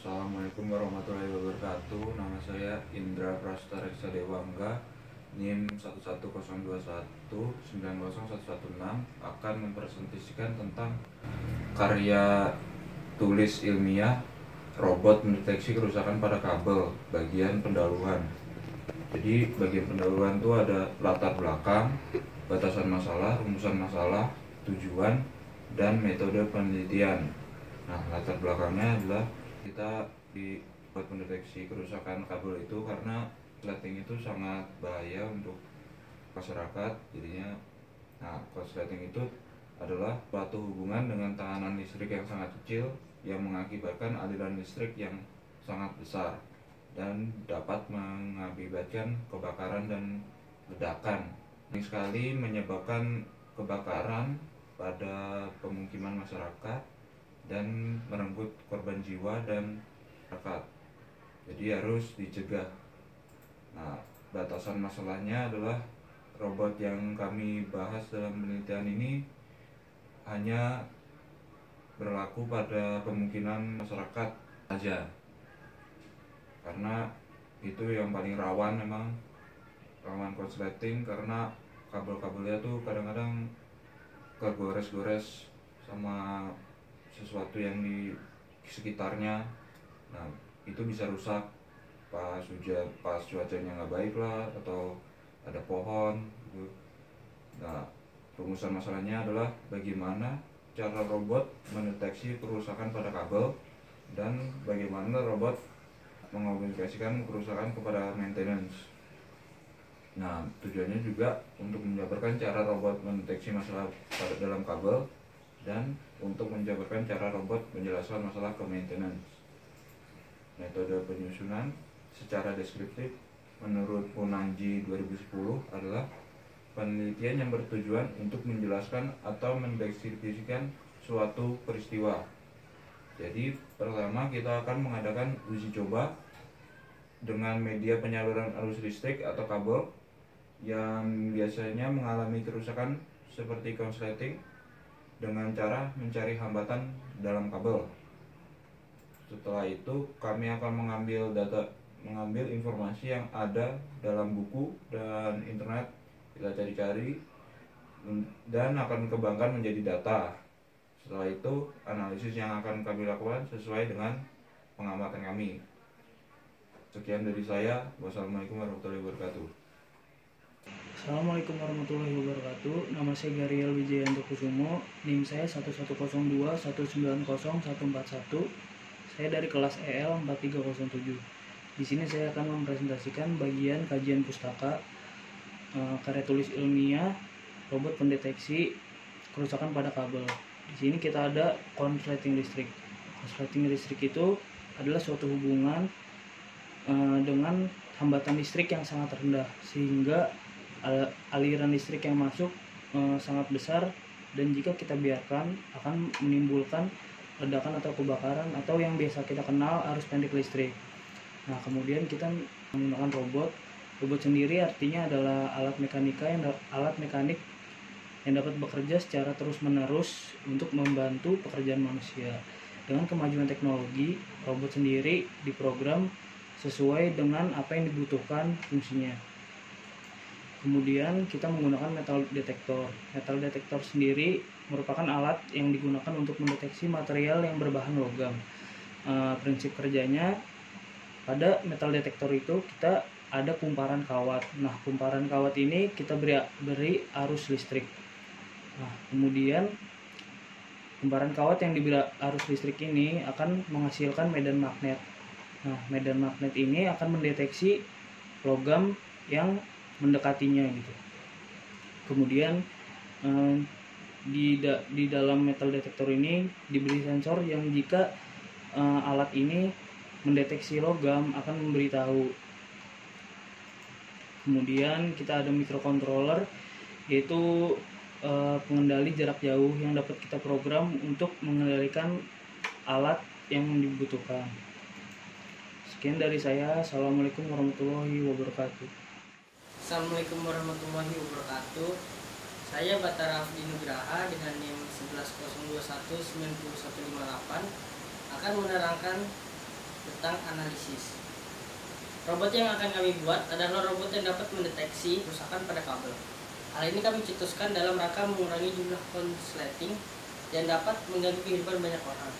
Assalamualaikum warahmatullahi wabarakatuh. Nama saya Indra Prastareksa Dewangga, NIM 11021901116, akan mempresentasikan tentang karya tulis ilmiah robot mendeteksi kerusakan pada kabel bagian pendahuluan. Jadi bagian pendahuluan itu ada latar belakang, batasan masalah, rumusan masalah, tujuan, dan metode penelitian. Nah, latar belakangnya adalah kita buat mendeteksi kerusakan kabel itu karena korsleting itu sangat bahaya untuk masyarakat. Jadinya, korsleting itu adalah suatu hubungan dengan tekanan listrik yang sangat kecil yang mengakibatkan aliran listrik yang sangat besar dan dapat mengakibatkan kebakaran dan ledakan. Ini sekali menyebabkan kebakaran pada pemukiman masyarakat dan merenggut korban jiwa dan masyarakat. Jadi harus dicegah. Nah, batasan masalahnya adalah robot yang kami bahas dalam penelitian ini hanya berlaku pada kemungkinan masyarakat saja, karena itu yang paling rawan, memang rawan korsleting karena kabel-kabelnya tuh kadang-kadang kegores-gores sama sesuatu yang di sekitarnya. Nah, itu bisa rusak pas hujan, pas cuacanya nggak baik lah, atau ada pohon gitu. Nah, rumusan masalahnya adalah bagaimana cara robot mendeteksi kerusakan pada kabel dan bagaimana robot mengomunikasikan kerusakan kepada maintenance. Nah, tujuannya juga untuk menjabarkan cara robot mendeteksi masalah pada dalam kabel dan untuk menjabarkan cara robot menjelaskan masalah ke maintenance. Metode penyusunan secara deskriptif menurut Punanji 2010 adalah penelitian yang bertujuan untuk menjelaskan atau mendeskripsikan suatu peristiwa. Jadi pertama kita akan mengadakan uji coba dengan media penyaluran arus listrik atau kabel yang biasanya mengalami kerusakan seperti konsleting dengan cara mencari hambatan dalam kabel. Setelah itu kami akan mengambil informasi yang ada dalam buku dan internet, kita cari-cari dan akan kembangkan menjadi data. Setelah itu analisis yang akan kami lakukan sesuai dengan pengamatan kami. Sekian dari saya. Wassalamualaikum warahmatullahi wabarakatuh. Assalamualaikum warahmatullahi wabarakatuh. Nama saya Gabriel Wijayanto Kusumo. NIM saya 11021901141. Saya dari kelas EL 4307. Di sini saya akan mempresentasikan bagian kajian pustaka karya tulis ilmiah robot pendeteksi kerusakan pada kabel. Di sini kita ada konsleting listrik. Konsleting listrik itu adalah suatu hubungan dengan hambatan listrik yang sangat rendah, sehingga aliran listrik yang masuk sangat besar, dan jika kita biarkan akan menimbulkan ledakan atau kebakaran atau yang biasa kita kenal arus pendek listrik. Nah, kemudian kita menggunakan robot. Robot sendiri artinya adalah alat mekanik yang dapat bekerja secara terus-menerus untuk membantu pekerjaan manusia. Dengan kemajuan teknologi, robot sendiri diprogram sesuai dengan apa yang dibutuhkan fungsinya. Kemudian kita menggunakan metal detektor. Metal detektor sendiri merupakan alat yang digunakan untuk mendeteksi material yang berbahan logam. Prinsip kerjanya, pada metal detektor itu kita ada kumparan kawat. Nah, kumparan kawat ini kita beri arus listrik. Nah, kemudian kumparan kawat yang diberi arus listrik ini akan menghasilkan medan magnet. Nah, medan magnet ini akan mendeteksi logam yang mendekatinya gitu. Kemudian di dalam metal detektor ini diberi sensor yang jika alat ini mendeteksi logam akan memberitahu. Kemudian kita ada microcontroller, yaitu pengendali jarak jauh yang dapat kita program untuk mengendalikan alat yang dibutuhkan. Sekian dari saya. Assalamualaikum warahmatullahi wabarakatuh. Assalamualaikum warahmatullahi wabarakatuh. Saya Batara Afdi Nugraha dengan NIM 11.021.9158 akan menerangkan tentang analisis. Robot yang akan kami buat adalah robot yang dapat mendeteksi kerusakan pada kabel. Hal ini kami cetuskan dalam rangka mengurangi jumlah konsleting yang dapat mengganggu kehidupan banyak orang.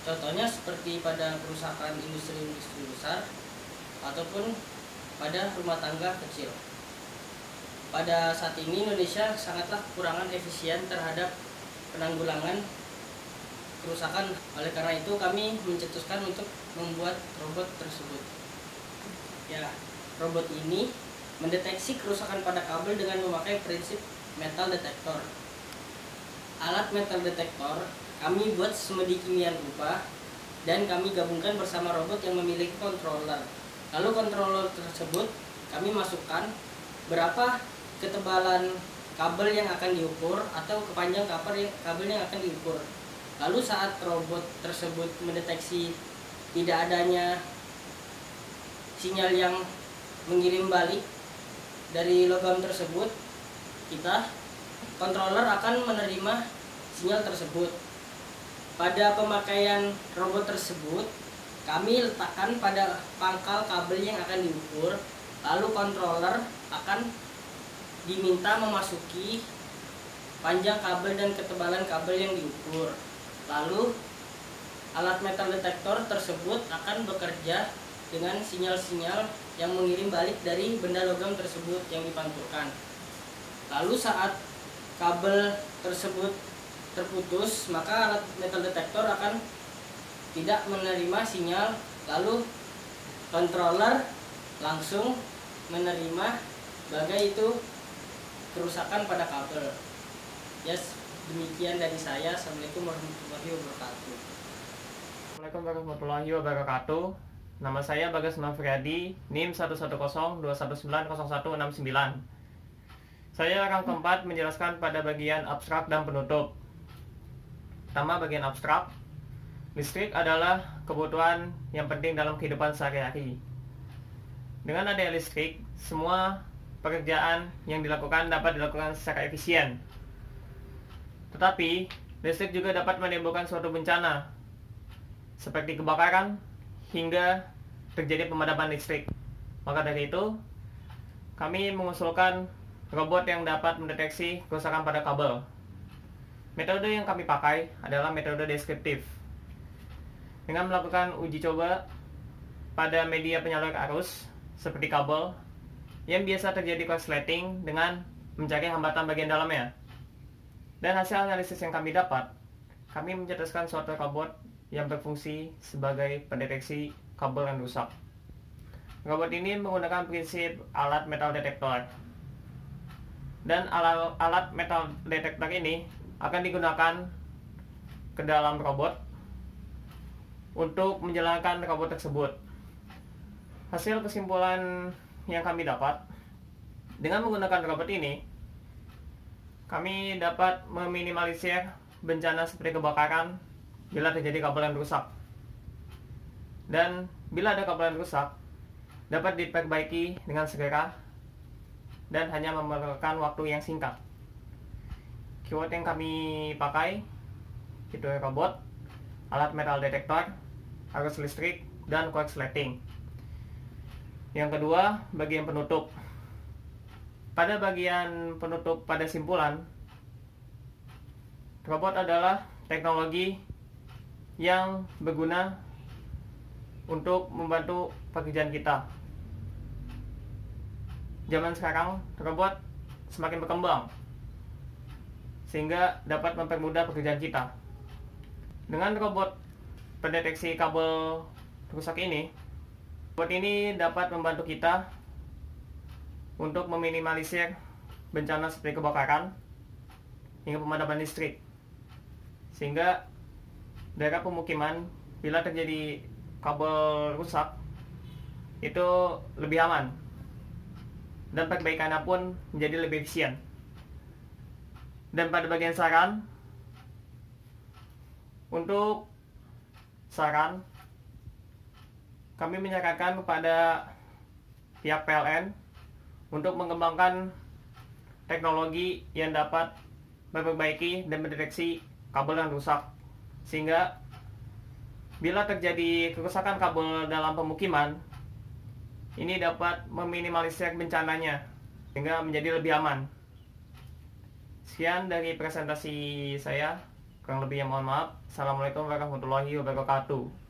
Contohnya seperti pada kerusakan industri-industri besar ataupun pada rumah tangga kecil. Pada saat ini Indonesia sangatlah kekurangan efisien terhadap penanggulangan kerusakan. Oleh karena itu kami mencetuskan untuk membuat robot tersebut. Ya, robot ini mendeteksi kerusakan pada kabel dengan memakai prinsip metal detektor. Alat metal detektor kami buat semedikimian rupa dan kami gabungkan bersama robot yang memiliki controller. Lalu controller tersebut kami masukkan berapa ketebalan kabel yang akan diukur atau kepanjang kabel yang akan diukur. Lalu saat robot tersebut mendeteksi tidak adanya sinyal yang mengirim balik dari logam tersebut, controller akan menerima sinyal tersebut. Pada pemakaian robot tersebut, kami letakkan pada pangkal kabel yang akan diukur, lalu controller akan diminta memasuki panjang kabel dan ketebalan kabel yang diukur. Lalu alat metal detektor tersebut akan bekerja dengan sinyal-sinyal yang mengirim balik dari benda logam tersebut yang dipantulkan. Lalu saat kabel tersebut terputus, maka alat metal detektor akan tidak menerima sinyal, lalu controller langsung menerima bagai itu kerusakan pada kabel. Yes, demikian dari saya. Assalamualaikum warahmatullahi wabarakatuh. Assalamualaikum warahmatullahi wabarakatuh. Nama saya Bagas Nofriadi, NIM 11021190169. Saya akan keempat menjelaskan pada bagian abstrak dan penutup. Pertama, bagian abstrak. Listrik adalah kebutuhan yang penting dalam kehidupan sehari-hari. Dengan adanya listrik, semua pekerjaan yang dilakukan dapat dilakukan secara efisien. Tetapi, listrik juga dapat menimbulkan suatu bencana, seperti kebakaran hingga terjadi pemadaman listrik. Maka dari itu, kami mengusulkan robot yang dapat mendeteksi kerusakan pada kabel. Metode yang kami pakai adalah metode deskriptif. Dengan melakukan uji coba pada media penyalur arus seperti kabel, yang biasa terjadi korsleting dengan mencari hambatan bagian dalamnya. Dan hasil analisis yang kami dapat, kami mencetuskan suatu robot yang berfungsi sebagai pendeteksi kabel yang rusak. Robot ini menggunakan prinsip alat metal detektor. Dan alat metal detektor ini akan digunakan ke dalam robot untuk menjalankan robot tersebut. Hasil kesimpulan yang kami dapat, dengan menggunakan robot ini, kami dapat meminimalisir bencana seperti kebakaran bila terjadi kabel yang rusak. Dan bila ada kabel yang rusak, dapat diperbaiki dengan segera dan hanya memerlukan waktu yang singkat. Keyword yang kami pakai itu robot, alat metal detektor, arus listrik, dan korsleting. Yang kedua, bagian penutup. Pada bagian penutup pada simpulan, robot adalah teknologi yang berguna untuk membantu pekerjaan kita. Zaman sekarang, robot semakin berkembang sehingga dapat mempermudah pekerjaan kita. Dengan robot pendeteksi kabel rusak ini, robot ini dapat membantu kita untuk meminimalisir bencana seperti kebakaran hingga pemadaman listrik. Sehingga daerah pemukiman bila terjadi kabel rusak itu lebih aman dan perbaikannya pun menjadi lebih efisien. Dan pada bagian saran, untuk saran kami menyarankan kepada pihak PLN untuk mengembangkan teknologi yang dapat memperbaiki dan mendeteksi kabel yang rusak, sehingga Bila terjadi kerusakan kabel dalam pemukiman, ini dapat meminimalisir bencananya sehingga menjadi lebih aman. Sekian dari presentasi saya, kurang lebihnya mohon maaf. Assalamualaikum warahmatullahi wabarakatuh.